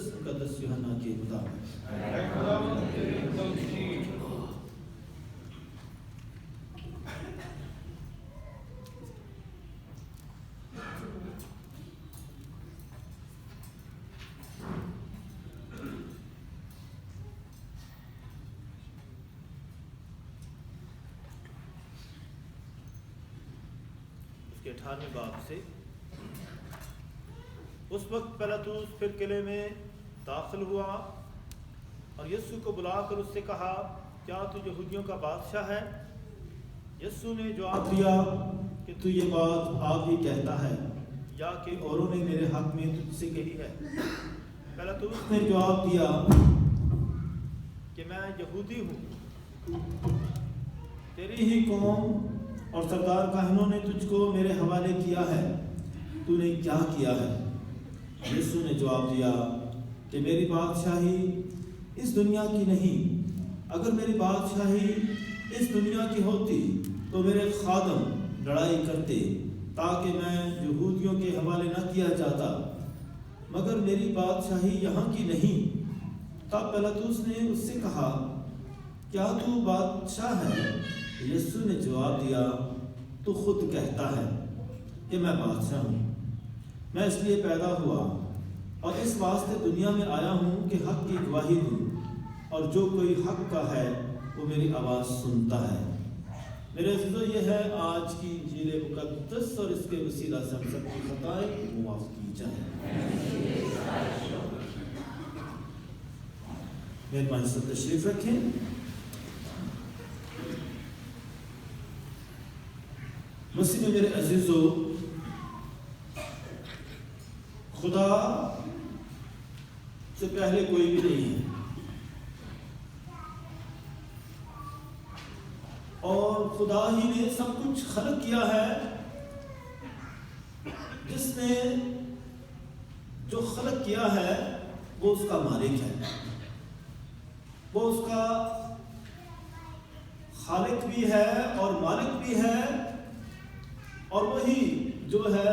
مقدس یوحنا کے مطابق۔ اس کے 18ویں باب سے، اس وقت پیلاطس پھر قلعے میں داخل ہوا اور یسوع کو بلا کر اس سے کہا، کیا تو یہودیوں کا بادشاہ ہے؟ یسوع نے جواب دیا کہ تو یہ بات آپ ہی کہتا ہے یا کہ اوروں نے میرے حق میں تجھ سے کہی ہے؟ پیلاطس نے جواب دیا کہ میں یہودی ہوں۔ تیری ہی قوم اور سردار کاہنوں نے تجھ کو میرے حوالے کیا ہے، تو نے کیا کیا ہے؟ یسوع نے جواب دیا کہ میری بادشاہی اس دنیا کی نہیں، اگر میری بادشاہی اس دنیا کی ہوتی تو میرے خادم لڑائی کرتے تاکہ میں یہودیوں کے حوالے نہ کیا جاتا، مگر میری بادشاہی یہاں کی نہیں۔ تب پیلاطس نے اس سے کہا، کیا تو بادشاہ ہے؟ یسوع نے جواب دیا، تو خود کہتا ہے کہ میں بادشاہ ہوں۔ میں اس لیے پیدا ہوا اور اس واسطے دنیا میں آیا ہوں کہ حق کی گواہی دوں، اور جو کوئی حق کا ہے وہ میری آواز سنتا ہے۔ میرے عزیزو، یہ ہے آج کی انجیل مقدس، اور اس کے وسیلہ سے ہم سب کی خطائیں معاف کی جائیں۔ مہربانی سے تشریف رکھیں۔ مسیح میں میرے عزیزو، خدا سے پہلے کوئی بھی نہیں ہے، اور خدا ہی نے سب کچھ خلق کیا ہے۔ جس نے جو خلق کیا ہے وہ اس کا مالک ہے، وہ اس کا خالق بھی ہے اور مالک بھی ہے، اور وہی جو ہے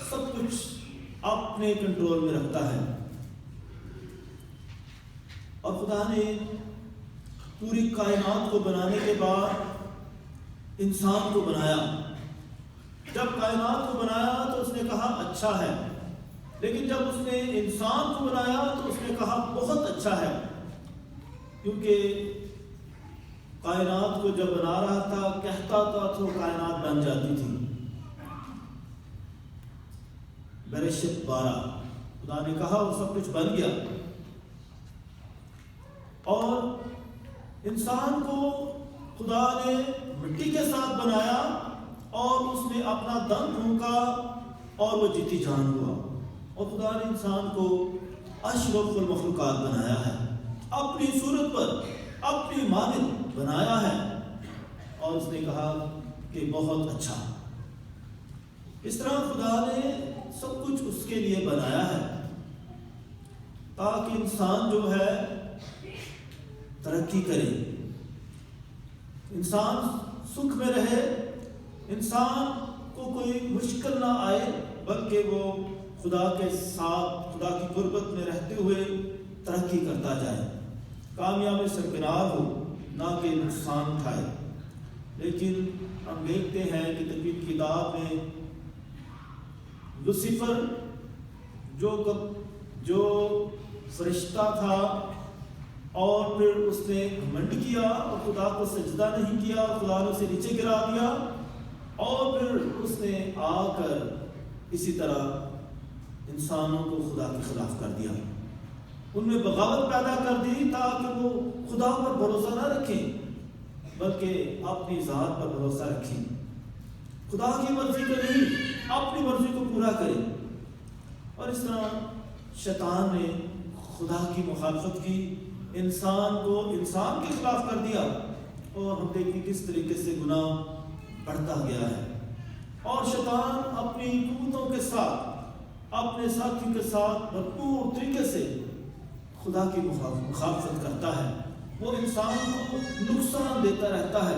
سب کچھ اپنے کنٹرول میں رکھتا ہے۔ اور خدا نے پوری کائنات کو بنانے کے بعد انسان کو بنایا۔ جب کائنات کو بنایا تو اس نے کہا اچھا ہے، لیکن جب اس نے انسان کو بنایا تو اس نے کہا بہت اچھا ہے، کیونکہ کائنات کو جب بنا رہا تھا کہتا تھا تو کائنات بن جاتی تھی۔ برشت 12 خدا نے کہا وہ سب کچھ بن گیا، اور انسان کو خدا نے مٹی کے ساتھ بنایا، اور اس نے اپنا دم پھونکا اور وہ جیتی جان ہوا۔ اور خدا نے انسان کو اشرف المخلوقات بنایا ہے، اپنی صورت پر اپنی مانند بنایا ہے، اور اس نے کہا کہ بہت اچھا۔ اس طرح خدا نے سب کچھ اس کے لیے بنایا ہے تاکہ انسان جو ہے ترقی کرے، انسان سکھ میں رہے، انسان کو کوئی مشکل نہ آئے، بلکہ وہ خدا کے ساتھ خدا کی قربت میں رہتے ہوئے ترقی کرتا جائے، کامیابی سے کنار ہو، نہ کہ نقصان اٹھائے۔ لیکن ہم دیکھتے ہیں کہ تقویم کی کتاب میں لوسیفر جو فرشتہ تھا، اور پھر اس نے گھمنڈ کیا اور خدا کو سجدہ نہیں کیا، خدا نے اسے نیچے گرا دیا، اور پھر اس نے آ کر اسی طرح انسانوں کو خدا کے خلاف کر دیا، ان میں بغاوت پیدا کر دی تاکہ وہ خدا پر بھروسہ نہ رکھیں بلکہ اپنی ذات پر بھروسہ رکھیں، خدا کی مرضی کو نہیں اپنی مرضی کو پورا کریں۔ اور اس طرح شیطان نے خدا کی مخالفت کی، انسان کو انسان کے خلاف کر دیا، اور ہم دیکھیں کس طریقے سے گناہ بڑھتا گیا ہے، اور شیطان اپنی قوتوں کے ساتھ اپنے ساتھی کے ساتھ بھرپور طریقے سے خدا کی مخالفت کرتا ہے، وہ انسان کو نقصان دیتا رہتا ہے۔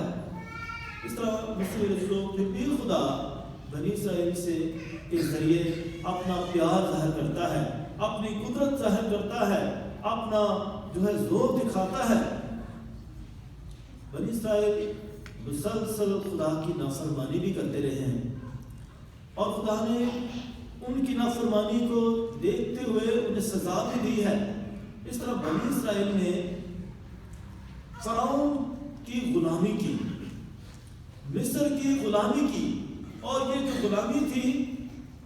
اس طرح مسیح رسول پھر بھی خدا بنی اسرائیل سے کے ذریعے اپنا پیار ظاہر کرتا ہے، اپنی قدرت ظاہر کرتا ہے، اپنا جو ہے زور دکھاتا ہے۔ بنی اسرائیل مسلسل خدا کی نافرمانی بھی کرتے رہے ہیں، اور خدا نے ان کی نافرمانی کو دیکھتے ہوئے انہیں سزا بھی دی ہے۔ اس طرح بنی اسرائیل نے فرعون کی غلامی کی، مصر کی غلامی کی، اور یہ جو غلامی تھی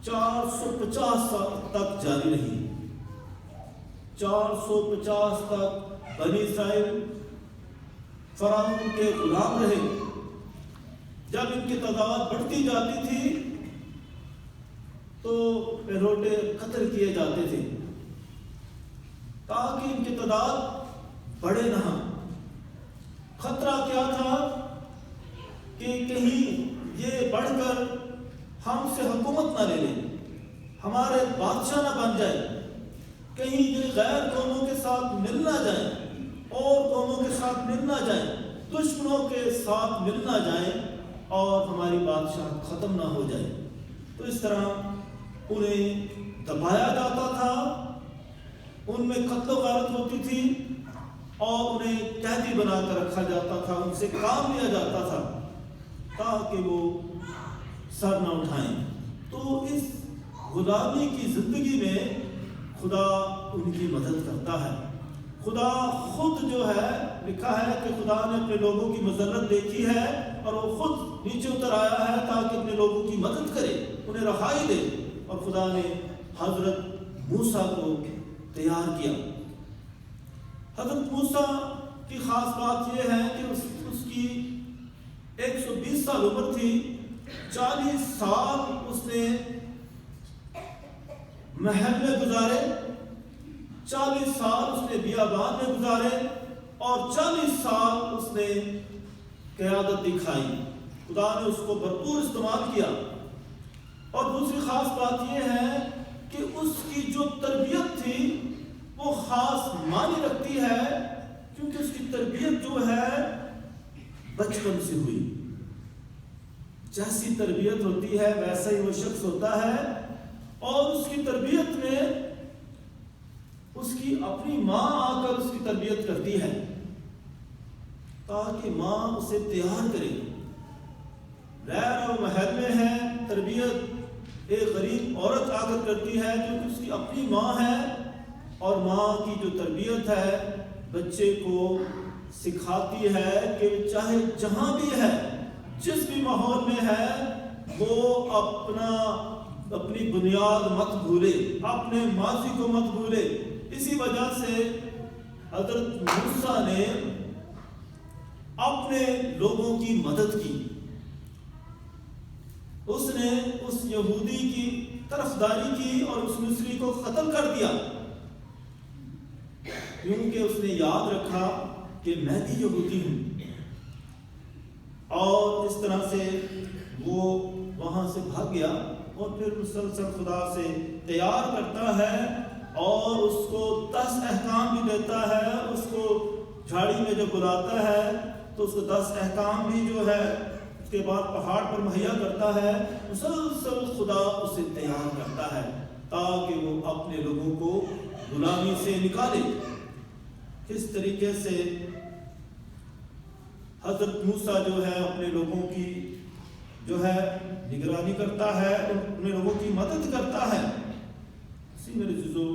450 سال تک جاری رہی۔ 450 تک بنی اسرائیل فرعون کے غلام رہے۔ جب ان کی تعداد بڑھتی جاتی تھی تو پہلوٹے قتل کیے جاتے تھے تاکہ ان کی تعداد بڑھے نہ۔ خطرہ کیا تھا کہ کہیں یہ بڑھ کر ہم سے حکومت نہ لے لیں، ہمارے بادشاہ نہ بن جائے، کہیں یہ غیر قوموں کے ساتھ مل نہ جائیں، اور قوموں کے ساتھ مل نہ جائیں، دشمنوں کے ساتھ مل نہ جائیں، اور ہماری بادشاہ ختم نہ ہو جائے۔ تو اس طرح انہیں دبایا جاتا تھا، ان میں قتل و غارت ہوتی تھی، اور انہیں قیدی بنا کر رکھا جاتا تھا، ان سے کام لیا جاتا تھا تاکہ وہ سر نہ اٹھائیں۔ تو اس غلامی کی زندگی میں خدا ان کی مدد کرتا ہے۔ خدا خود جو ہے، لکھا ہے کہ خدا نے اپنے لوگوں کی مذلت دیکھی ہے اور وہ خود نیچے اتر آیا ہے تاکہ اپنے لوگوں کی مدد کرے، انہیں رہائی دے، اور خدا نے حضرت موسیٰ کو تیار کیا۔ حضرت موسیٰ کی خاص بات یہ ہے کہ اس کی 120 سال عمر تھی، 40 سال اس نے محل میں گزارے، 40 سال اس نے بیابان میں گزارے، اور 40 سال اس نے قیادت دکھائی۔ خدا نے اس کو بھرپور استعمال کیا۔ اور دوسری خاص بات یہ ہے کہ اس کی جو تربیت تھی وہ خاص معنی رکھتی ہے، کیونکہ اس کی تربیت جو ہے بچپن سے ہوئی۔ جیسی تربیت ہوتی ہے ویسا ہی وہ شخص ہوتا ہے، اور اس کی تربیت میں اس کی اپنی ماں آ کر اس کی تربیت کرتی ہے تاکہ ماں اسے تیار کرے۔ غیر و محل میں ہے، تربیت ایک غریب عورت آ کر کرتی ہے کیونکہ اس کی اپنی ماں ہے، اور ماں کی جو تربیت ہے بچے کو سکھاتی ہے کہ چاہے جہاں بھی ہے، جس بھی ماحول میں ہے، وہ اپنی بنیاد مت بھولے، اپنے ماضی کو مت بھولے۔ اسی وجہ سے حضرت موسیٰ نے اپنے لوگوں کی مدد کی۔ اس نے اس یہودی کی طرفداری کی اور اس مصری کو قتل کر دیا، کیونکہ اس نے یاد رکھا کہ میں بھی یہودی ہوں۔ اور اس طرح سے وہ وہاں سے بھاگ گیا، اور پھر مسلسل خدا سے تیار کرتا ہے، اور اس کو 10 احکام بھی دیتا ہے۔ اس کو جھاڑی میں جو بلاتا ہے تو اس کو 10 احکام بھی جو ہے اس کے بعد پہاڑ پر مہیا کرتا ہے۔ مسلسل خدا اسے تیار کرتا ہے تاکہ وہ اپنے لوگوں کو غلامی سے نکالے۔ کس طریقے سے حضرت موسیٰ جو ہے اپنے لوگوں کی جو ہے نگرانی کرتا ہے، اپنے لوگوں کی مدد کرتا ہے۔ اسی میرے عزیزو،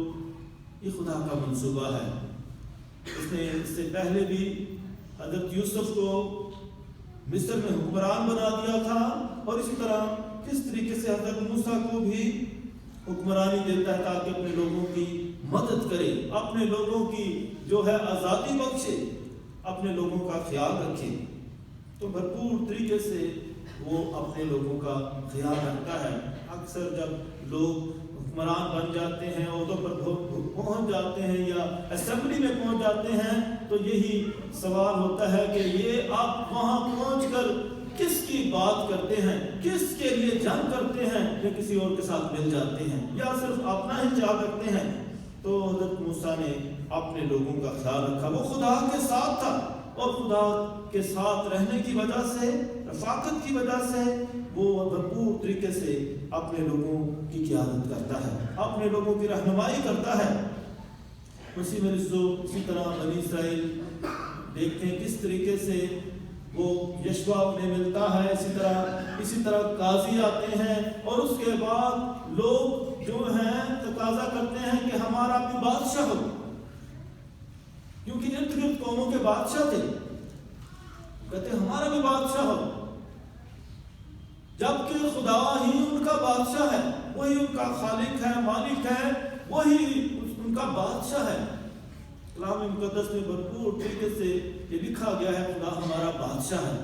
یہ خدا کا منصوبہ ہے۔ اس نے اس سے پہلے بھی حضرت یوسف کو مصر میں حکمران بنا دیا تھا، اور اسی طرح کس طریقے سے حضرت موسیٰ کو بھی حکمرانی دیتا ہے تاکہ اپنے لوگوں کی مدد کرے، اپنے لوگوں کی جو ہے آزادی بخشے، اپنے لوگوں کا خیال رکھے۔ تو بھرپور طریقے سے وہ اپنے لوگوں کا خیال رکھتا ہے۔ اکثر جب لوگ حکمران بن جاتے ہیں، عہدوں پر پہنچ جاتے ہیں یا اسمبلی میں پہنچ جاتے ہیں، تو یہی سوال ہوتا ہے کہ یہ آپ وہاں پہنچ کر کس کی بات کرتے ہیں، کس کے لیے جنگ کرتے ہیں، یا کسی اور کے ساتھ مل جاتے ہیں، یا صرف اپنا ہی خیال رکھتے ہیں۔ تو حضرت موسیٰ نے اپنے لوگوں کا خیال رکھا۔ وہ خدا کے ساتھ تھا، اور خدا کے ساتھ رہنے کی وجہ سے رفاقت کی وجہ سے وہ بھرپور طریقے سے اپنے لوگوں کی قیادت کرتا ہے، اپنے لوگوں کی رہنمائی کرتا ہے۔ اسی میں اسی طرح بنی اسرائیل دیکھتے ہیں کس طریقے سے وہ یشوع انہیں ملتا ہے، اسی طرح قاضی آتے ہیں، اور اس کے بعد لوگ جو ہیں تقاضا کرتے ہیں کہ ہمارا بھی بادشاہ ہو، کیونکہ ارد گرد قوموں کے بادشاہ تھے، کہتے ہیں ہمارا بھی بادشاہ ہو، جبکہ خدا ہی ان کا بادشاہ ہے، وہی ان کا خالق ہے، مالک ہے، وہی ان کا بادشاہ ہے۔ کلام مقدس میں بھرپور طریقے سے یہ لکھا گیا ہے خدا ہمارا بادشاہ ہے،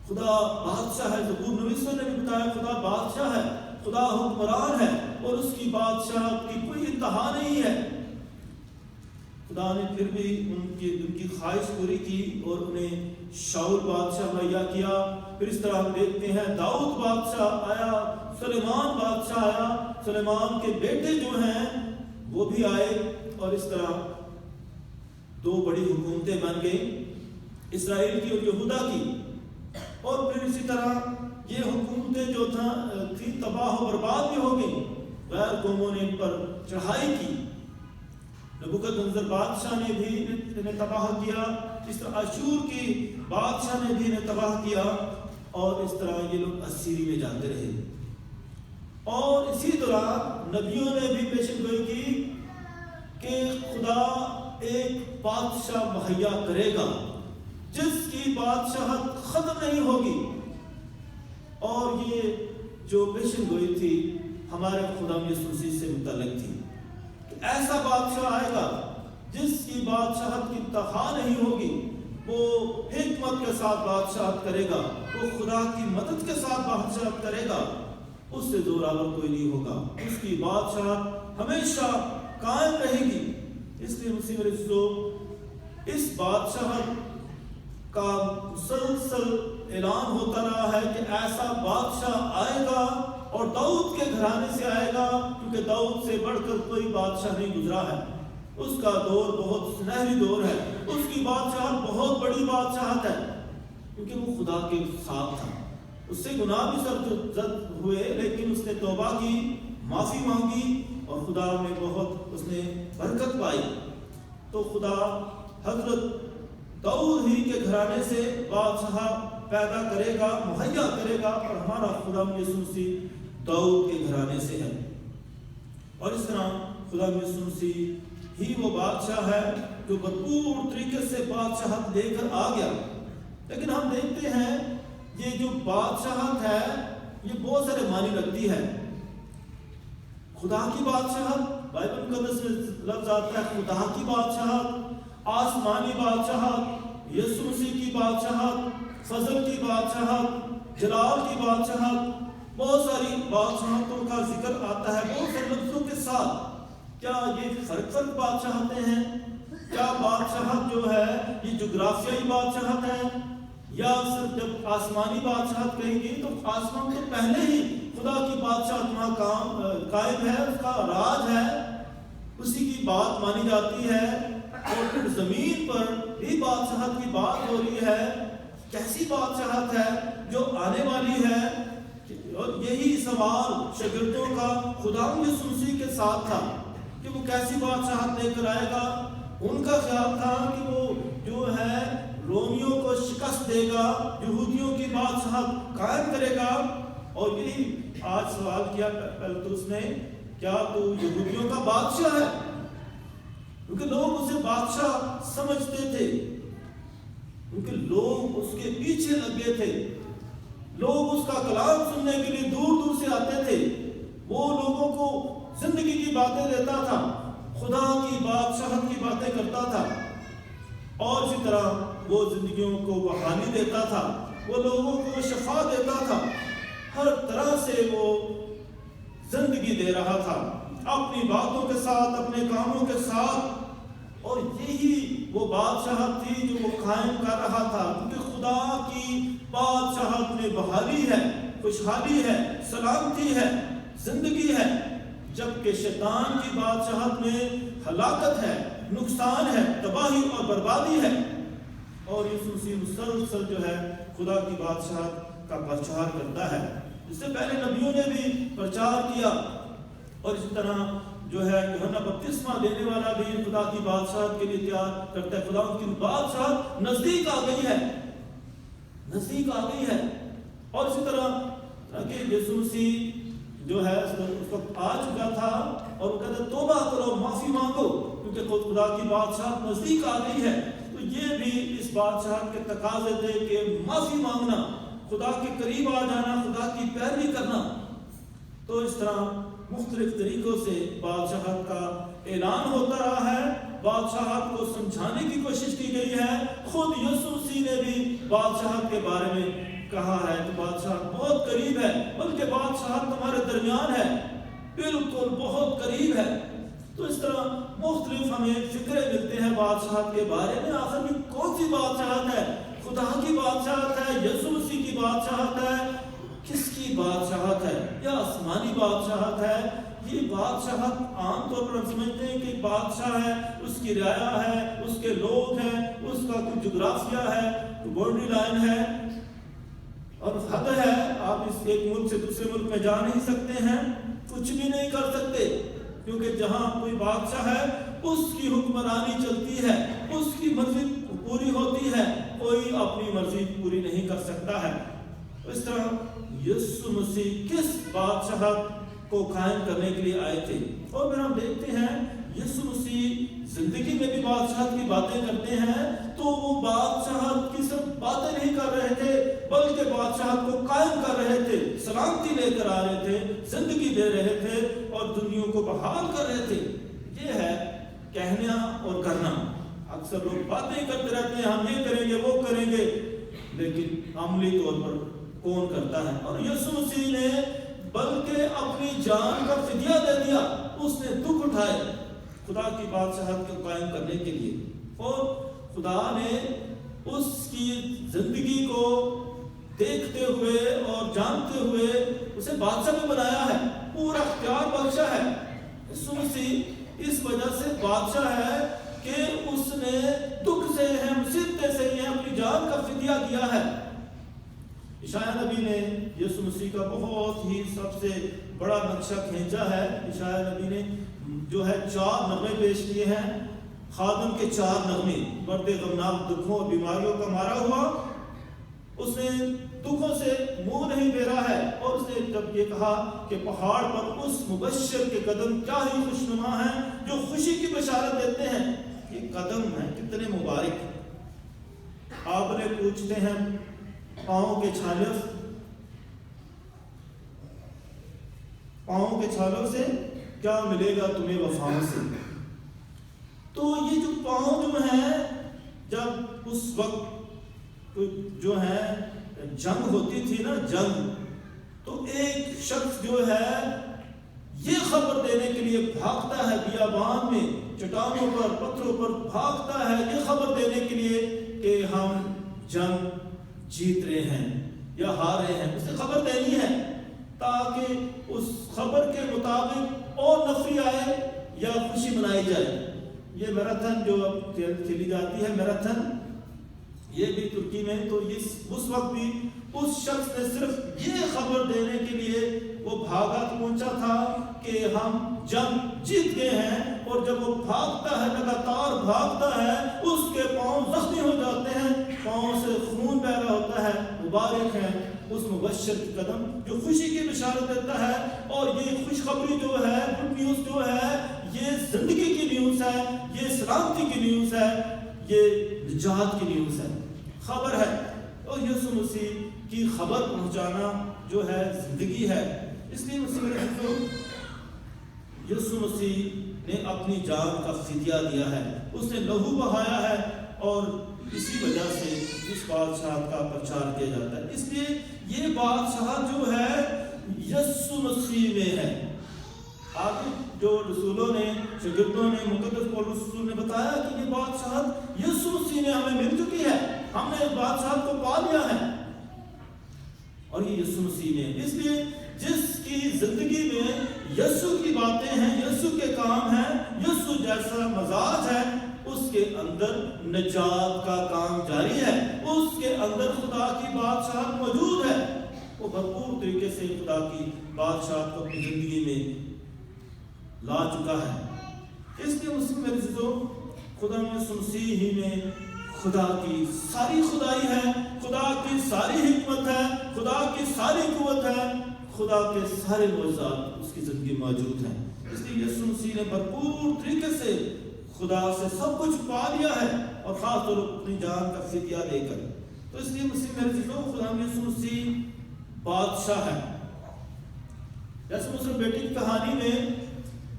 خدا بادشاہ ہے۔ زبور نویسوں نے بھی بتایا خدا بادشاہ ہے، خدا حکمران ہے، اور اس کی بادشاہت کی کوئی انتہا نہیں ہے۔ خدا نے پھر بھی ان کی خواہش پوری کی اور انہیں شاؤل بادشاہ مہیا کیا۔ پھر اس طرح ہم دیکھتے ہیں داؤد بادشاہ آیا، سلیمان بادشاہ آیا، سلیمان کے بیٹے جو ہیں وہ بھی آئے، اور اس طرح دو بڑی حکومتیں بن گئی، اسرائیل کی اور یہودا کی۔ اور پھر اسی طرح یہ حکومتیں جو تھی تباہ و برباد بھی ہو گئی، غیر قوموں نے ان پر چڑھائی کی۔ نبوکدنضر بادشاہ نے بھی انہیں تباہ کیا، اس طرح اشور کی بادشاہ نے بھی انہیں تباہ کیا، اور اس طرح یہ لوگ اسیری میں جاتے رہے۔ اور اسی طرح نبیوں نے بھی پیشن گوئی کی کہ خدا ایک بادشاہ مہیا کرے گا جس کی بادشاہت ختم نہیں ہوگی، اور یہ جو پیشن گوئی تھی ہمارے خدا یسوع مسیح سے متعلق تھی کہ ایسا بادشاہ آئے گا جس کی بادشاہت کی انتہا نہیں ہوگی، وہ حکمت کے ساتھ بادشاہت کرے گا، وہ خدا کی مدد کے ساتھ بادشاہت کرے گا، اس سے زوراور کوئی نہیں ہوگا، اس کی بادشاہت ہمیشہ قائم رہے گی۔ اس لیے مسیح رسول اس بادشاہت کا مسلسل اعلان ہوتا رہا ہے کہ ایسا بادشاہ آئے گا، اور داؤد کے گھرانے سے آئے گا، کیونکہ داؤد سے بڑھ کر کوئی بادشاہ نہیں گزرا ہے، اس کا دور بہت سنہری دور ہے، اس کی بادشاہت بہت بڑی بادشاہت ہے، کیونکہ وہ خدا کے ساتھ تھا۔ اس سے گناہ بھی سرزد ہوئے، لیکن اس نے توبہ کی، معافی مانگی، اور خدا میں بہت اس نے برکت پائی۔ تو خدا حضرت داؤد ہی کے گھرانے سے بادشاہ پیدا کرے گا، مہیا کرے گا، اور ہمارا خدا یسوع مسیح داؤد کے گھرانے سے ہے۔ اور اس طرح خدا یسوع مسیح ہی وہ بادشاہ ہے جو بھرپور طریقے سے بادشاہت لے کر آ گیا۔ لیکن ہم دیکھتے ہیں یہ جو بادشاہت ہے یہ بہت سارے معنی رکھتی ہے۔ خدا کی بادشاہت، بائبل مقدس میں لفظ آتا ہے خدا کی بادشاہت، آسمانی بادشاہت، یسوع مسیح کی بادشاہت، فضل کی بادشاہت، جلال کی بادشاہت، بہت ساری بادشاہتوں کا ذکر آتا ہے بہت سے لفظوں کے ساتھ۔ کیا یہ فرق بادشاہتیں ہیں؟ کیا بادشاہت جو ہے یہ جغرافیائی بادشاہت ہے، یا صرف جب آسمانی بادشاہت کہیں گی تو آسمان تو پہلے ہی خدا کی بادشاہت وہاں قائم ہے، اس کا راج ہے، اسی کی بات مانی جاتی ہے، اور پھر زمین پر بھی بادشاہت کی بات ہو رہی ہے۔ کیسی بادشاہت ہے جو آنے والی ہے؟ اور یہی سوال شاگردوں کا خدا یسوع مسیح کے ساتھ تھا کہ وہ کیسی بادشاہت لے کر آئے گا۔ ان کا خیال تھا کہ وہ جو ہے رومیوں کو شکست دے گا، یہودیوں کی بادشاہت قائم کرے گا، اور یہی آج سوال کیا پلترس نے، کیا تو یہودیوں کا بادشاہ ہے؟ کیونکہ لوگ اسے بادشاہ سمجھتے تھے، کیونکہ لوگ اس کے پیچھے لگے تھے، لوگ اس کا کلام سننے کے لیے دور دور سے آتے تھے، وہ لوگوں کو زندگی کی باتیں دیتا تھا، خدا کی بادشاہت کی باتیں کرتا تھا، اور اسی طرح وہ زندگیوں کو بحالی دیتا تھا، وہ لوگوں کو شفا دیتا تھا، ہر طرح سے وہ زندگی دے رہا تھا اپنی باتوں کے ساتھ، اپنے کاموں کے ساتھ۔ اور یہی وہ بادشاہت تھی جو وہ قائم کر رہا تھا، کیونکہ خدا کی بادشاہت میں بحالی ہے، خوشحالی ہے، سلامتی ہے، زندگی ہے، جبکہ شیطان کی بادشاہت میں ہلاکت ہے، نقصان ہے، تباہی اور بربادی ہے۔ اور یسوع مسیح مسلسل جو ہے خدا کی بادشاہت کا پرچار کرتا ہے۔ اس سے پہلے نبیوں نے بھی پرچار کیا، اور اسی طرح جو ہے یوحنا بپتسمہ دینے والا بھی خدا کی بادشاہت کے لیے تیار کرتا ہے۔ خدا کی بادشاہت نزدیک آ گئی ہے، نزدیک آ گئی ہے۔ اور اسی طرح کہ یسوع مسیح جو ہے اس وقت آ چکا تھا، اور وہ کہتا ہے توبہ کرو، معافی مانگو، کیونکہ خدا کی بادشاہت نزدیک آ گئی ہے۔ تو یہ بھی اس بادشاہت کے تقاضے تھے کہ معافی مانگنا، خدا کے قریب آ جانا، خدا کی پیروی کرنا۔ تو اس طرح مختلف طریقوں سے بادشاہت کا اعلان ہوتا رہا ہے، بادشاہت کو سمجھانے کی کوشش کی گئی ہے۔ خود یسوع مسیح نے بھی بادشاہت کے بارے میں کہا ہے کہ بادشاہت بہت قریب ہے، بلکہ بادشاہت ہمارے درمیان ہے، بالکل بہت قریب ہے۔ تو اس طرح مختلف ہمیں فکریں ملتے ہیں بادشاہت کے بارے میں۔ آخر میں کون سی بادشاہت ہے؟ خدا کی بادشاہت ہے، یسوع مسیح کی بادشاہت ہے، کس کی بادشاہت ہے؟ یا آسمانی بادشاہت ہے؟ یہ بادشاہت عام طور پر ہم سمجھتے ہیں کہ بادشاہ ہے، اس کی رعایا ہے، اس کے لوگ ہیں، اس کا کچھ جغرافیہ ہے، باؤنڈری لائن ہے اور حد ہے، آپ اس ایک ملک سے دوسرے ملک میں جا نہیں سکتے ہیں، کچھ بھی نہیں کر سکتے، کیونکہ جہاں کوئی بادشاہ ہے اس کی حکمرانی چلتی ہے، اس کی مرضی پوری ہوتی ہے، کوئی اپنی مرضی پوری نہیں کر سکتا ہے۔ اس طرح یسوع مسیح کس بادشاہت کو قائم کرنے کے لیے آئے تھے؟ اور پھر ہم دیکھتے ہیں یسوع مسیح زندگی میں بھی بادشاہت کی باتیں کرتے ہیں، تو وہ بادشاہت کی صرف باتیں نہیں کر رہے تھے، بلکہ بادشاہت کو قائم کر رہے تھے، سلامتی لے کر آ رہے تھے، زندگی دے رہے تھے اور دنیا کو بحال کر رہے تھے۔ یہ ہے کہنا اور کرنا۔ اکثر لوگ باتیں کرتے رہتے ہیں، ہم یہ کریں گے، وہ کریں گے، لیکن عملی طور پر کون کرتا ہے؟ اور یسوع مسیح نے بلکہ اپنی جان کا فدیہ دے دیا، اس نے دکھ اٹھائے خدا کی بادشاہت کو قائم کرنے کے لیے، اور خدا نے اس کی زندگی کو دیکھتے ہوئے اور جانتے ہوئے اسے بادشاہ بھی بنایا ہے، پورا اختیار بخشا ہے۔ یسوع مسیح اس وجہ سے بادشاہ ہے کہ اس نے دکھ سے ہے، مصیبتیں سے ہے، اپنی جان کا فدیہ دیا ہے۔ عیسائی نبی نے یسوع مسیح کا بہت ہی سب سے بڑا نقشہ کھینچا ہے۔ عیسائی نبی نے جو ہے 4 نغمے پیش کیے ہیں، خادم کے 4 نغمے، بڑے غمناک دکھوں اور بیماریوں کا مارا ہوا، اس نے دکھوں سے منہ نہیں پھیرا ہے، اور اس نے جب یہ کہا کہ پہاڑ پر اس مبشر کے قدم کیا ہی خوشنما ہیں جو خوشی کی بشارت دیتے ہیں۔ یہ قدم ہیں کتنے مبارک۔ آپ نے پوچھتے ہیں پاؤں کے چھالوں سے کیا ملے گا تمہیں وفاؤں سے؟ تو یہ جو پاؤں جو ہیں، جب اس وقت جو ہے جنگ ہوتی تھی نا، جنگ، تو ایک شخص جو ہے یہ خبر دینے کے لیے بھاگتا ہے، بیابان میں چٹانوں پر پتھروں پر بھاگتا ہے یہ خبر دینے کے لیے کہ ہم جنگ جیت رہے ہیں یا ہار رہے ہیں، اسے خبر دینی ہے تاکہ اس خبر کے مطابق اور نفری آئے یا خوشی منائی جائے۔ یہ میراتھن جو اب کھیلی جاتی ہے، میراتھن، یہ بھی ترکی میں، تو اس وقت بھی اس شخص نے صرف یہ خبر دینے کے لیے وہ بھاگا پہنچا تھا کہ ہم جنگ جیت گئے ہیں، اور جب وہ بھاگتا ہے، لگاتار بھاگتا ہے، اس کے پاؤں زخمی ہو جاتے ہیں، پاؤں سے خون بہ رہا ہوتا ہے۔ مبارک ہے اس مبشر کی قدم جو خوشی کی بشارت دیتا ہے، اور یہ خوشخبری جو ہے، گڈ نیوز جو ہے، یہ زندگی کی نیوز ہے، یہ سلامتی کی نیوز ہے، یہ نجات کی نیوز ہے، خبر ہے۔ اور یسوع مسیح کی خبر پہنچانا جو ہے زندگی ہے۔ اس لیے یسوع مسیح نے اپنی جان کا فدیہ دیا ہے، اس نے لہو بہایا ہے، اور اسی وجہ سے اس بادشاہت کا پرچار کیا جاتا ہے۔ اس لیے یہ بادشاہت جو ہے یسوع مسیح میں ہے۔ آگے جو رسولوں نے، شاگردوں نے، مقدس پولس رسول نے بتایا کہ یہ بادشاہت یسوع مسیح نے ہمیں مل چکی ہے، ہم نے اس بادشاہت کو پا لیا ہے، اور یہ یسوع مسیح نے۔ اس لیے جس کی زندگی میں یسوع کی باتیں ہیں، یسوع کے کام ہیں، یسوع جیسا مزاج ہے، اس اس کے اندر نجات کا کام جاری ہے، اس کے اندر خدا کی بادشاہت موجود ہے، وہ بھرپور طریقے سے خدا کی بادشاہت کو اپنی زندگی میں لا چکا ہے۔ اس لیے مسلم میرے عزیزو، خدا یسوع مسیح ہی میں خدا کی ساری خدائی ہے، خدا کی ساری حکمت ہے، خدا کی ساری قوت ہے، خدا کے سارے معجزات اس کی زندگی موجود ہیں۔ اس لیے یسوع مسیح نے بھرپور طریقے سے خدا سے سب کچھ پا لیا ہے، اور خاص طور پر اپنی جان کا فدیہ دے کر۔ تو اس لیے مسیح میرے عزیزو، خدا یسوع مسیح بادشاہ ہے۔ جیسے مسلم بیٹی کی کہانی میں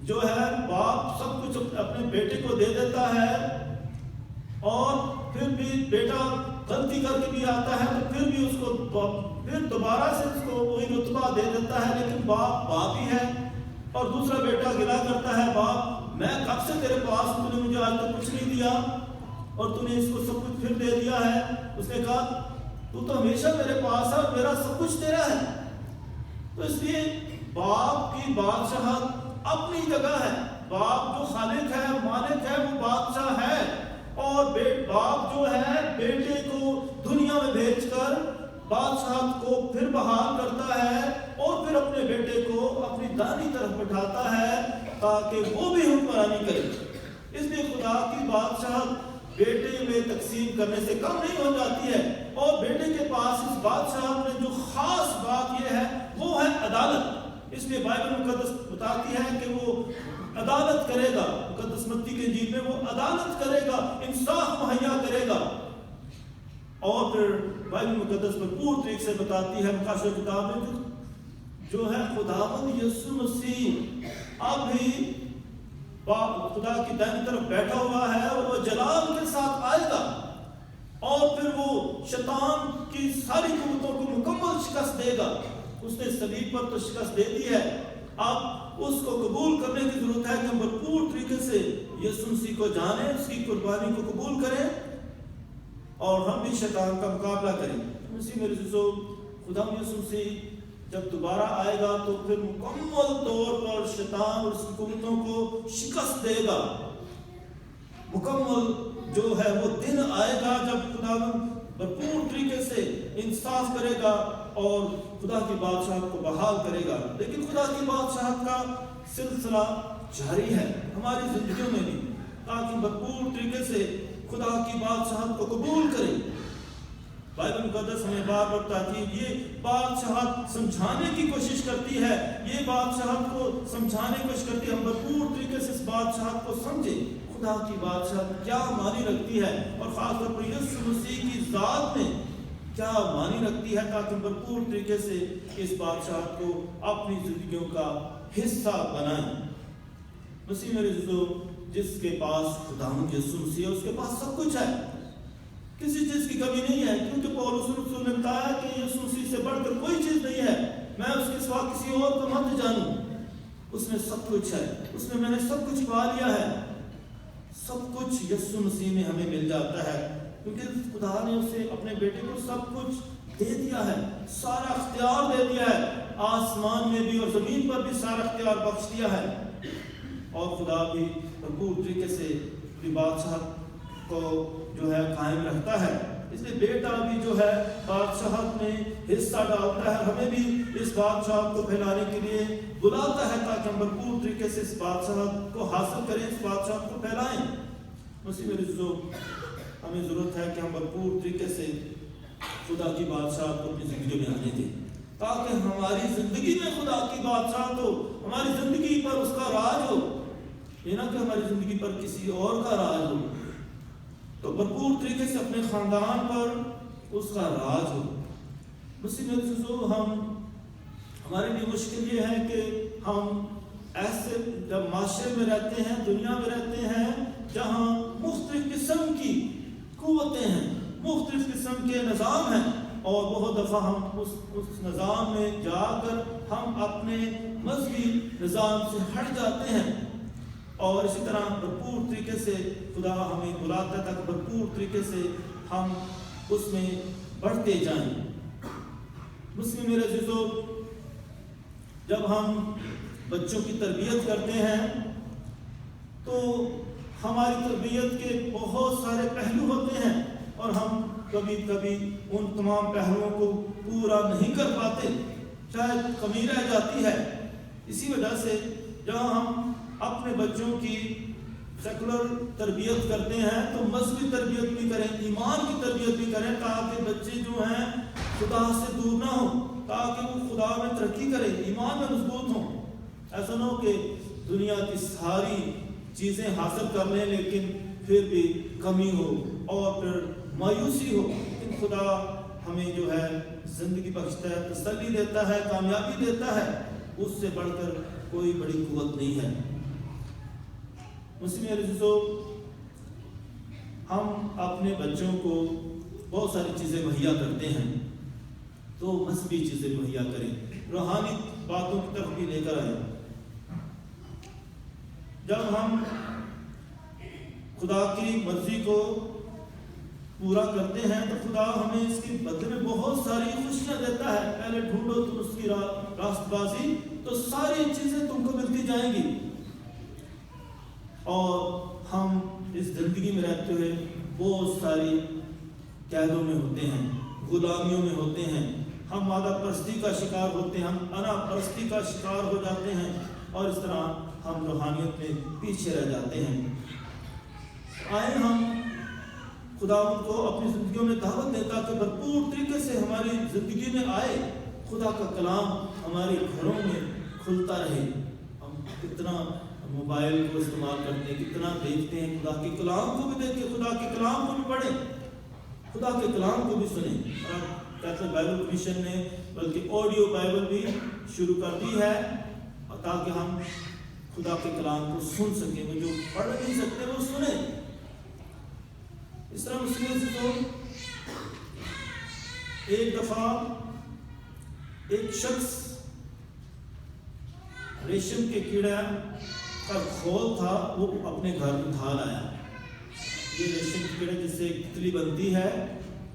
جو ہے باپ سب کچھ اپنے بیٹے کو دے دیتا ہے، اور پھر بھی بیٹا غلطی کر کے بھی آتا ہے تو پھر بھی اس کو پھر دوبارہ سے اس کو وہی رتبہ دے دیتا ہے، لیکن باپ ہی ہے۔ اور دوسرا بیٹا گلا کرتا ہے، باپ میں کب سے تیرے پاس ہوں، تو نے مجھے آج تک کچھ نہیں دیا، اور تو نے اس کو سب کچھ پھر دے دیا ہے۔ اس نے کہا تو ہمیشہ میرے پاس ہے اور میرا سب کچھ تیرا ہے۔ تو اس لیے باپ کی بادشاہت اپنی جگہ ہے، باپ جو خالق ہے، مالک ہے، وہ بادشاہ ہے، اور باپ جو ہے بیٹے کو دنیا میں بھیج کر بادشاہت کو پھر بحال کرتا ہے، اور پھر اپنے بیٹے کو اپنی دانی طرف بٹھاتا ہے تاکہ وہ بھی حکمرانی کرے۔ اس لیے خدا کی بادشاہت بیٹے میں تقسیم کرنے سے کم نہیں ہو جاتی ہے، اور بیٹے کے پاس اس بادشاہت میں جو خاص بات یہ ہے وہ ہے عدالت۔ اس لیے بائبل مقدس بتاتی ہے کہ وہ عدالت کرے گا، مقدس متی کے انجیل میں وہ عدالت کرے گا، انصاف مہیا کرے گا۔ اور پھر بائبل مقدس بھرپور طریقے سے بتاتی ہے مکاشفہ کتاب میں جو ہے خداوند یسوع مسیح اب بھی خدا کی دائیں طرف بیٹھا ہوا ہے، اور وہ جلال کے ساتھ آئے گا، اور پھر وہ شیطان کی ساری قوتوں کو مکمل شکست دے گا۔ اس نے صلیب پر تو شکست دے دی ہے، اب اس کو قبول کرنے کی ضرورت ہے کہ ہم بھرپور طریقے سے یسوع مسیح کو جانیں، اس کی قربانی کو قبول کریں، اور ہم بھی شیطان کا مقابلہ کریں۔ مسیح میرے عزیزو، خدا یسوع مسیح جب دوبارہ آئے گا تو پھر مکمل طور پر شیطان اور اس کی قوتوں کو شکست دے گا۔ مکمل جو ہے وہ دن آئے گا جب خدا بھرپور طریقے سے انصاف کرے گا اور خدا کی بادشاہت کو بحال کرے گا۔ لیکن خدا کی بادشاہت کا سلسلہ جاری ہے ہماری زندگیوں میں بھی، تاکہ بھرپور طریقے سے خدا کی بادشاہت کو قبول کریں۔ بائبل مقدس ہمیں بار بار تاکید یہ بادشاہت سمجھانے کی کوشش کرتی ہے، یہ بادشاہت کو سمجھانے کی کوشش کرتی ہے، ہم بھرپور طریقے سے اس بادشاہت کو سمجھیں، خدا کی بادشاہت کیا معنی رکھتی ہے، اور خاص طور پر یسوع مسیح کی ذات میں کیا معنی رکھتی ہے، تاکہ ہم بھرپور طریقے سے اس بادشاہت کو اپنی زندگیوں کا حصہ بنائیں۔ مسیح میرے عزیزو، جس کے پاس خداوند یسوع مسیح ہے اس کے پاس سب کچھ ہے، کسی چیز کی کمی نہیں ہے، کیونکہ پولس رسول نے بتایا کہ یسوع مسیح سے بڑھ کر کوئی چیز نہیں ہے، میں اس کے سوا کسی اور کو مت جانوں۔ اس میں سب کچھ ہے، اس میں نے سب کچھ پا لیا ہے۔ سب کچھ یسوع مسیح میں ہمیں مل جاتا ہے، کیونکہ خدا نے اسے اپنے بیٹے کو سب کچھ دے دیا ہے، سارا اختیار دے دیا ہے، آسمان میں بھی اور زمین پر بھی سارا اختیار بخش دیا ہے، اور خدا بھی بھرپور طریقے سے اپنی بادشاہت کو جو ہے قائم رکھتا ہے۔ اس لیے بیٹا بھی جو ہے بادشاہت میں حصہ ڈالتا ہے، ہمیں بھی اس بادشاہت کو پھیلانے کے لیے بلاتا ہے تاکہ ہم بھرپور طریقے سے اس بادشاہت کو حاصل کریں، اس بادشاہت کو پھیلائیں۔ مسیح میرے عزیزو، ہمیں ضرورت ہے کہ ہم بھرپور طریقے سے خدا کی بادشاہت کو اپنی زندگی میں آنے دیں، تاکہ ہماری زندگی میں خدا کی بادشاہت ہو، ہماری زندگی پر اس کا راج ہو، یہ نہ کہ ہماری زندگی پر کسی اور کا راج ہو۔ تو بھرپور طریقے سے اپنے خاندان پر اس کا راج ہو۔ مسیح میرے عزیزو، ہمارے لیے مشکل یہ ہے کہ ہم ایسے جب معاشرے میں رہتے ہیں، دنیا میں رہتے ہیں، جہاں مختلف قسم کی قوتیں ہیں، مختلف قسم کے نظام ہیں، اور بہت دفعہ ہم اس نظام میں جا کر ہم اپنے مذہبی نظام سے ہٹ جاتے ہیں، اور اسی طرح بھرپور طریقے سے خدا ہمیں بلاتا ہے تاکہ بھرپور طریقے سے ہم اس میں بڑھتے جائیں۔ مسلم میرے عزیزو، جب ہم بچوں کی تربیت کرتے ہیں تو ہماری تربیت کے بہت سارے پہلو ہوتے ہیں اور ہم کبھی کبھی ان تمام پہلوؤں کو پورا نہیں کر پاتے، شاید کمی رہ جاتی ہے۔ اسی وجہ سے جہاں ہم اپنے بچوں کی سیکولر تربیت کرتے ہیں تو مذہبی تربیت بھی کریں، ایمان کی تربیت بھی کریں، تاکہ بچے جو ہیں خدا سے دور نہ ہوں، تاکہ وہ خدا میں ترقی کریں، ایمان میں مضبوط ہوں۔ ایسا نہ ہو کہ دنیا کی ساری چیزیں حاصل کر لیں لیکن پھر بھی کمی ہو اور پھر مایوسی ہو۔ لیکن خدا ہمیں جو ہے زندگی بخشتا ہے، تسلی دیتا ہے، کامیابی دیتا ہے، اس سے بڑھ کر کوئی بڑی قوت نہیں ہے۔ مسلم عزیزو، ہم اپنے بچوں کو بہت ساری چیزیں مہیا کرتے ہیں، تو مذہبی چیزیں مہیا کریں، روحانی باتوں کی طرف بھی لے کر آئیں۔ جب ہم خدا کی مرضی کو پورا کرتے ہیں تو خدا ہمیں اس کے بدلے میں بہت ساری خوشیاں دیتا ہے۔ پہلے ڈھونڈو تم اس کی راست بازی تو ساری چیزیں تم کو ملتی جائیں گی۔ اور ہم اس زندگی میں رہتے ہوئے بہت ساری قیدوں میں ہوتے ہیں، غلامیوں میں ہوتے ہیں، ہم مادہ پرستی کا شکار ہوتے ہیں، ہم انا پرستی کا شکار ہو جاتے ہیں، اور اس طرح ہم روحانیت میں پیچھے رہ جاتے ہیں۔ آئے ہم خدا ان کو اپنی زندگیوں میں دعوت دیں تاکہ بھرپور طریقے سے ہماری زندگی میں آئے، خدا کا کلام ہمارے گھروں میں کھلتا رہے۔ ہم کتنا موبائل کو استعمال کرتے ہیں، کتنا دیکھتے ہیں، خدا کے کلام کو بھی دیکھیں، خدا کے کلام کو بھی پڑھیں، خدا کے کلام کو بھی سنیں۔ اور کیتھولک بائبل کمیشن نے بلکہ آڈیو بائبل بھی شروع کر دی ہے تاکہ ہم خدا کے کلام کو سن سکیں، وہ جو پڑھ نہیں سکتے وہ سنیں۔ اس طرح مسلم کو ایک دفعہ ایک شخص ریشم کے کیڑا کا کھول تھا، وہ اپنے گھر میں اٹھا لایا۔ یہ ریشم کے کیڑے جس سے تتلی بنتی ہے،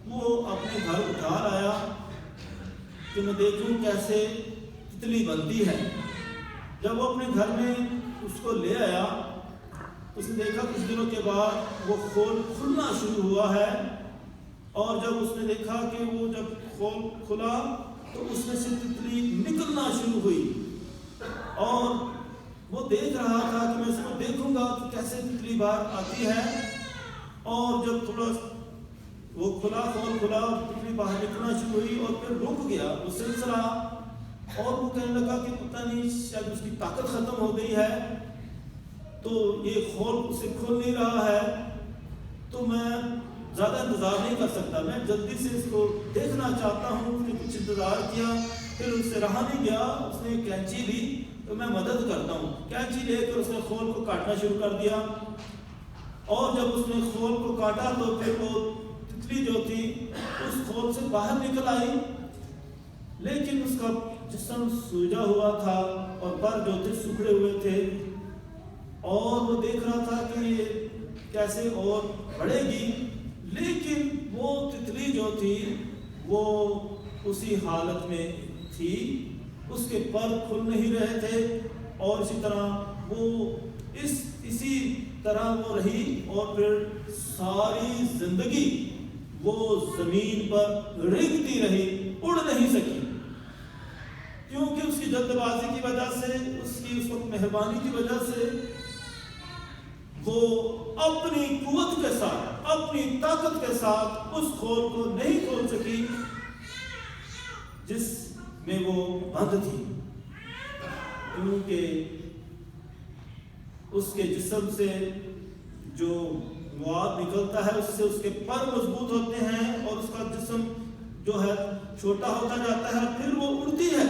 وہ اپنے گھر اٹھا لایا کہ میں دیکھوں کیسے تتلی بنتی ہے۔ جب وہ اپنے گھر میں اس کو لے آیا، اس نے دیکھا کچھ دنوں کے بعد وہ کھول کھلنا شروع ہوا ہے، اور جب اس نے دیکھا کہ وہ جب کھول کھلا تو اس میں سے تتلی نکلنا شروع ہوئی، اور وہ دیکھ رہا تھا کہ میں اس کو دیکھوں گا کہ کیسے تتلی باہر آتی ہے۔ اور جب تھوڑا وہ کھلا کھول کھلا اور تتلی باہر نکلنا شروع ہوئی اور پھر رک گیا وہ سلسلہ، اور وہ کہنے لگا کہ پتہ نہیں شاید اس کی طاقت ختم ہو گئی ہے، تو یہ کھول اسے کھل نہیں رہا ہے، تو میں زیادہ انتظار نہیں کر سکتا، میں جلدی سے اس کو دیکھنا چاہتا ہوں۔ اس نے کچھ انتظار کیا، پھر اس سے رہا نہیں گیا، اس نے کینچی لی تو میں مدد کرتا ہوں، کینچی لے کر اس نے کھول کو کاٹنا شروع کر دیا، اور جب اس نے کھول کو کاٹا تو پھر وہ تتلی جو تھی اس کھول سے باہر نکل آئی، لیکن اس کا جسم سوجا ہوا تھا اور پر جو تھے سکڑے ہوئے تھے، اور وہ دیکھ رہا تھا کہ یہ کیسے اور بڑھے گی، لیکن وہ تتلی جو تھی وہ اسی حالت میں تھی، اس کے پر کھل نہیں رہے تھے، اور اسی طرح وہ اسی طرح وہ رہی، اور پھر ساری زندگی وہ زمین پر رینگتی رہی، اڑ نہیں سکی، کیونکہ اس کی جلد بازی کی وجہ سے، اس وقت مہربانی کی وجہ سے وہ اپنی قوت کے ساتھ، اپنی طاقت کے ساتھ اس کھول کو نہیں کھول سکی جس میں وہ بند تھی، کیونکہ اس کے جسم سے جو مواد نکلتا ہے اس سے اس کے پر مضبوط ہوتے ہیں، اور اس کا جسم جو ہے چھوٹا ہوتا جاتا ہے، پھر وہ اڑتی ہے،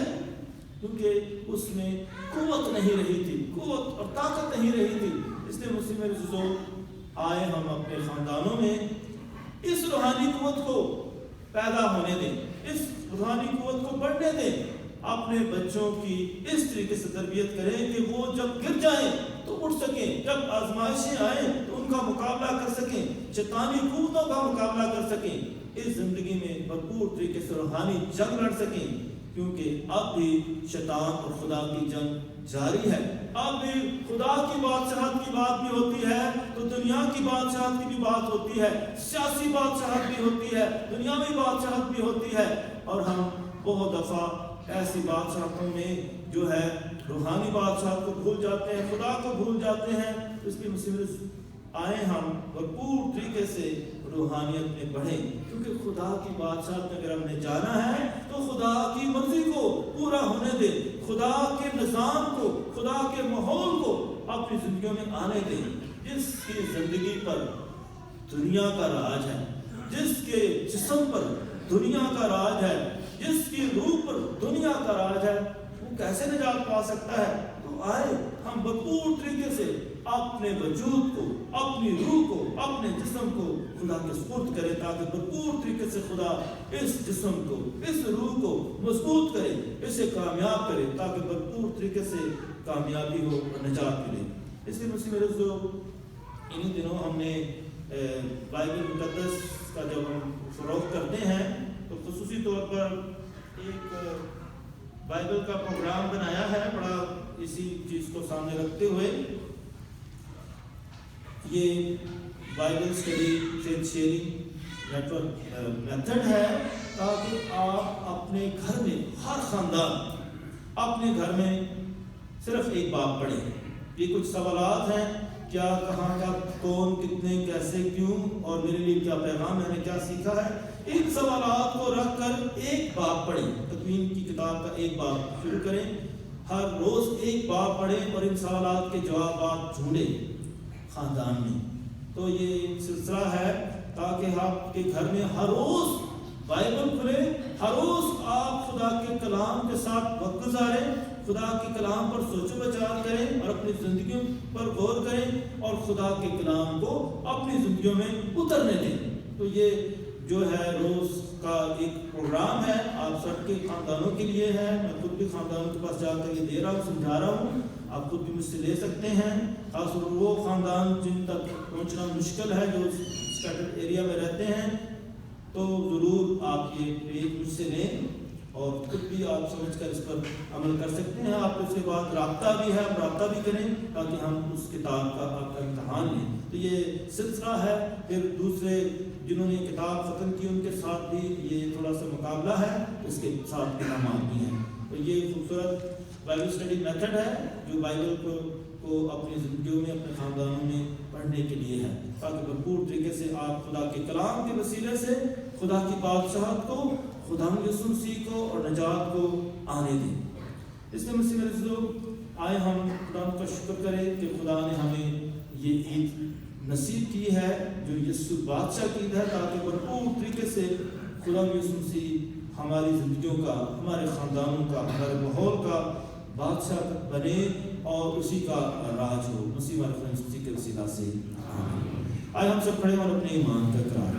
کیونکہ اس میں قوت نہیں رہی تھی، قوت اور طاقت نہیں رہی تھی۔ اس لیے مسلم عزیزو، آئے ہم اپنے خاندانوں میں اس روحانی قوت کو پیدا ہونے دیں، اس روحانی قوت کو بڑھنے دیں، اپنے بچوں کی اس طریقے سے تربیت کریں کہ وہ جب گر جائیں تو اٹھ سکیں، جب آزمائشیں آئیں تو ان کا مقابلہ کر سکیں، شیطانی قوتوں کا مقابلہ کر سکیں، اس زندگی میں بھرپور طریقے سے روحانی جنگ لڑ سکیں، کیونکہ اب بھی شیطان اور خدا کی جنگ جاری ہے۔ اب بھی خدا کی بادشاہت کی بات بھی ہوتی ہے تو دنیا کی بادشاہت کی بھی بات ہوتی ہے، سیاسی بادشاہت بھی ہوتی ہے، دنیاوی بادشاہت بھی ہوتی ہے، اور ہم بہت دفعہ ایسی بادشاہتوں میں جو ہے روحانی بادشاہت کو بھول جاتے ہیں، خدا کو بھول جاتے ہیں۔ اس کی مصیبت آئے ہم بھرپور طریقے سے روحانیت میں بڑھیں، کیونکہ خدا کی بادشاہت میں اگر ہم نے جانا ہے تو خدا کی مرضی کو پورا ہونے دیں، خدا کے نظام کو، خدا کے ماحول کو اپنی زندگیوں میں آنے دیں۔ جس کی زندگی پر دنیا کا راج ہے، جس کے جسم پر دنیا کا راج ہے، جس کی روح پر دنیا کا راج ہے، وہ کیسے نجات پا سکتا ہے؟ تو آئے ہم بھرپور طریقے سے اپنے وجود کو، اپنی روح کو، اپنے جسم کو خدا کے سپرد کرے، تاکہ بھرپور طریقے سے خدا اس جسم کو، اس روح کو مضبوط کرے، اسے کامیاب کرے، تاکہ بھرپور طریقے سے کامیابی ہو اور نجات ملے۔ اس لیے مسیح میرے دوستو، انہی دنوں ہم نے بائبل مقدس کا جب ہم فروغ کرتے ہیں تو خصوصی طور پر ایک بائبل کا پروگرام بنایا ہے، بڑا اسی چیز کو سامنے رکھتے ہوئے۔ یہ Bible study faith sharing network method ہے، تاکہ آپ اپنے گھر میں، ہر خاندان اپنے گھر میں صرف ایک باب پڑھیں۔ یہ کچھ سوالات ہیں، کیا، کہاں کا، کون، کتنے، کیسے، کیوں، اور میرے لیے کیا پیغام ہے، میں نے کیا سیکھا ہے، ان سوالات کو رکھ کر ایک باب پڑھیں۔ تکوین کی کتاب کا ایک باب شروع کریں، ہر روز ایک باب پڑھیں اور ان سوالات کے جوابات ڈھونڈیں خاندان میں۔ تو یہ ایک سلسلہ ہے تاکہ آپ کے گھر میں ہر روز بائبل کھلے، ہر روز آپ خدا کے کلام کے ساتھ وقت گزاریں، خدا کے کلام پر سوچ و بچار کریں اور اپنی زندگیوں پر غور کریں اور خدا کے کلام کو اپنی زندگیوں میں اترنے دیں۔ تو یہ جو ہے روز کا ایک پروگرام ہے، آپ سب کے خاندانوں کے لیے ہے۔ میں خود بھی خاندانوں کے پاس جا کر یہ دے رہا ہوں، سمجھا رہا ہوں، آپ خود بھی مجھ سے لے سکتے ہیں۔ خاص طور پر وہ خاندان جن تک پہنچنا مشکل ہے، جو اسکیٹرڈ ایریا میں رہتے ہیں، تو ضرور آپ یہ پیج مجھ سے لیں اور خود بھی آپ سمجھ کر اس پر عمل کر سکتے ہیں۔ آپ اس کے بعد رابطہ بھی ہے، آپ رابطہ بھی کریں تاکہ ہم اس کتاب کا آپ کا امتحان لیں۔ تو یہ سلسلہ ہے۔ پھر دوسرے جنہوں نے کتاب ختم کی ان کے ساتھ بھی یہ تھوڑا سا مقابلہ ہے، اس کے ساتھ انعامات بھی ہیں۔ تو یہ خوبصورت بائبل اسٹڈی میتھڈ ہے جو بائبل کو اپنی زندگیوں میں، اپنے خاندانوں میں پڑھنے کے لیے ہے، تاکہ بھرپور طریقے سے آپ خدا کے کلام کے وسیلے سے خدا کی بادشاہت کو، خدا یسوع مسیح کو اور نجات کو آنے دیں۔ اس لیے مسیح میرے دوستو، آئے ہم خدا کا شکر کریں کہ خدا نے ہمیں یہ عید نصیب کی ہے جو یسوع بادشاہ کی عید ہے، تاکہ بھرپور طریقے سے خدا یسوع مسیح ہماری زندگیوں کا، ہمارے خاندانوں کا، ہمارے ماحول کا بادشاہ بنے اور اسی کا راج ہو۔ مسیح کے وسیلہ سے آمین۔ آئے ہم سب کھڑے اور اپنے ایمان کا اقرار